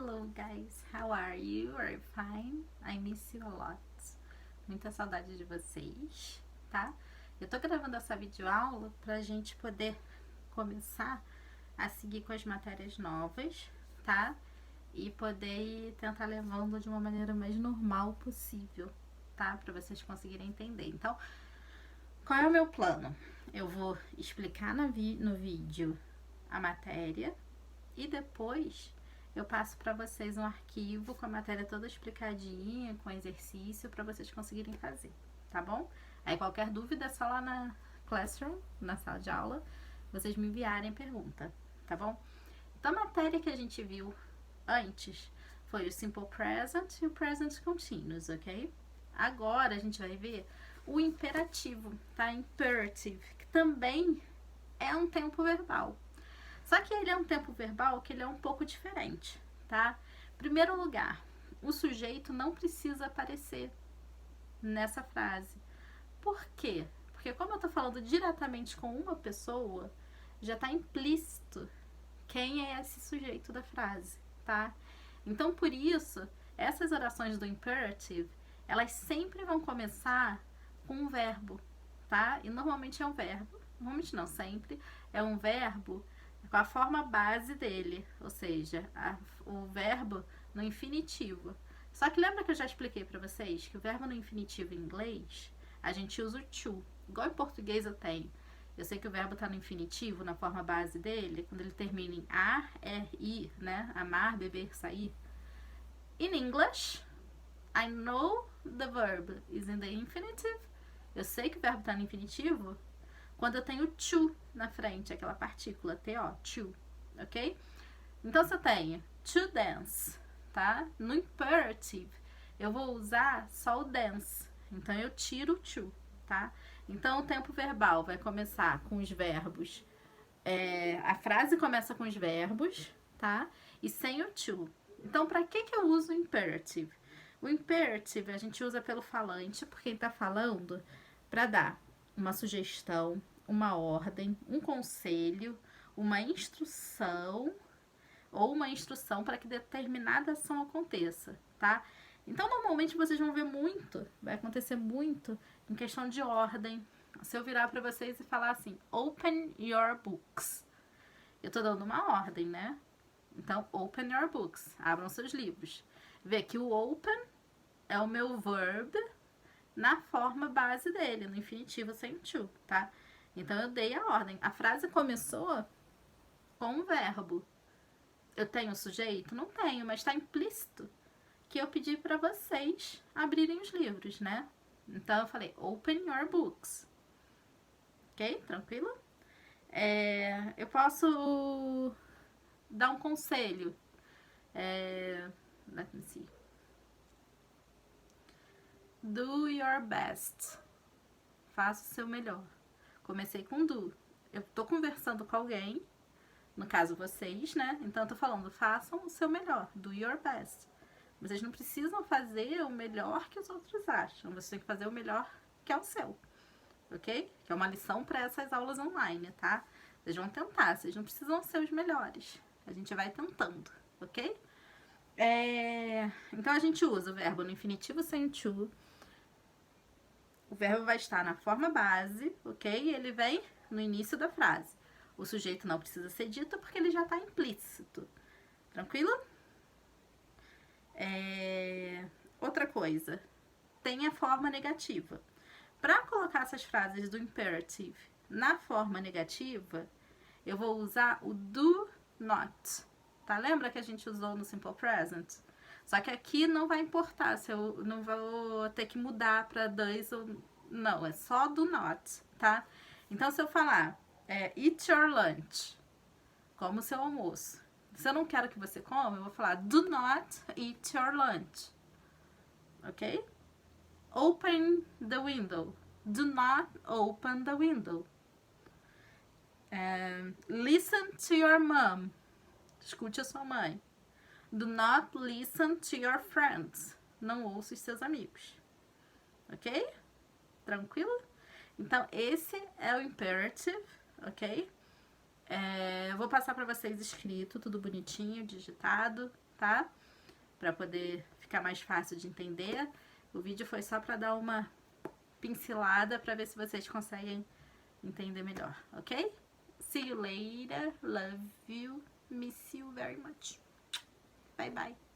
Hello guys, how are you? Are you fine? I miss you a lot. Muita saudade de vocês, tá? Eu tô gravando essa videoaula pra gente poder começar a seguir com as matérias novas, tá? E poder tentar levando de uma maneira mais normal possível, tá? Pra vocês conseguirem entender. Então, qual é o meu plano? Eu vou explicar no vídeo a matéria e depois eu passo para vocês um arquivo com a matéria toda explicadinha, com exercício, para vocês conseguirem fazer, tá bom? Aí qualquer dúvida é só lá na Classroom, na sala de aula, vocês me enviarem pergunta, tá bom? Então a matéria que a gente viu antes foi o Simple Present e o Present Continuous, ok? Agora a gente vai ver o imperativo, tá? Imperative, que também é um tempo verbal. Só que ele é um tempo verbal que ele é um pouco diferente, tá? Em primeiro lugar, o sujeito não precisa aparecer nessa frase. Por quê? Porque como eu tô falando diretamente com uma pessoa, já tá implícito quem é esse sujeito da frase, tá? Então, por isso, essas orações do imperative, elas sempre vão começar com um verbo, tá? E normalmente é um verbo, normalmente não, sempre, é um verbo com a forma base dele, ou seja, o verbo no infinitivo. Só que lembra que eu já expliquei para vocês que o verbo no infinitivo em inglês, a gente usa o to. Igual em português eu sei que o verbo está no infinitivo, na forma base dele, quando ele termina em ar, ir, né? Amar, beber, sair. In English, I know the verb is in the infinitive. Eu sei que o verbo está no infinitivo quando eu tenho to na frente, aquela partícula to, to, ok? Então, se eu tenho to dance, tá? No imperative, eu vou usar só o dance. Então, eu tiro o to, tá? Então, o tempo verbal vai começar com os verbos. A frase começa com os verbos, tá? E sem o to. Então, para que eu uso o imperative? O imperative a gente usa pelo falante, por quem tá falando, para dar uma sugestão, uma ordem, um conselho, uma instrução ou uma instrução para que determinada ação aconteça, tá? Então, normalmente vocês vão ver muito, vai acontecer muito em questão de ordem. Se eu virar para vocês e falar assim, open your books, eu tô dando uma ordem, né? Então, open your books, abram seus livros. Vê que o open é o meu verb na forma base dele, no infinitivo sem to, tá? Então, eu dei a ordem. A frase começou com um verbo. Eu tenho sujeito? Não tenho, mas está implícito que eu pedi para vocês abrirem os livros, né? Então, eu falei, open your books. Ok? Tranquilo? Eu posso dar um conselho. Let me see. Do your best. Faça o seu melhor. Comecei com do. Eu tô conversando com alguém, no caso vocês, né? Então eu tô falando, façam o seu melhor, do your best. Vocês não precisam fazer o melhor que os outros acham, vocês têm que fazer o melhor que é o seu, ok? Que é uma lição para essas aulas online, tá? Vocês vão tentar, vocês não precisam ser os melhores, a gente vai tentando, ok? Então a gente usa o verbo no infinitivo sem to. O verbo vai estar na forma base, ok? E ele vem no início da frase. O sujeito não precisa ser dito porque ele já está implícito. Tranquilo? Outra coisa. Tem a forma negativa. Para colocar essas frases do imperative na forma negativa, eu vou usar o do not. Tá? Lembra que a gente usou no Simple Present? Só que aqui não vai importar se eu não vou ter que mudar para does ou não, é só do not, tá? Então, se eu falar eat your lunch, como o seu almoço. Se eu não quero que você coma, eu vou falar do not eat your lunch, ok? Open the window. Do not open the window. Listen to your mom. Escute a sua mãe. Do not listen to your friends. Não ouça os seus amigos. Ok? Tranquilo? Então, esse é o imperative, ok? Eu vou passar para vocês escrito, tudo bonitinho, digitado, tá? Pra poder ficar mais fácil de entender. O vídeo foi só pra dar uma pincelada pra ver se vocês conseguem entender melhor, ok? See you later. Love you. Miss you very much. Bye, bye.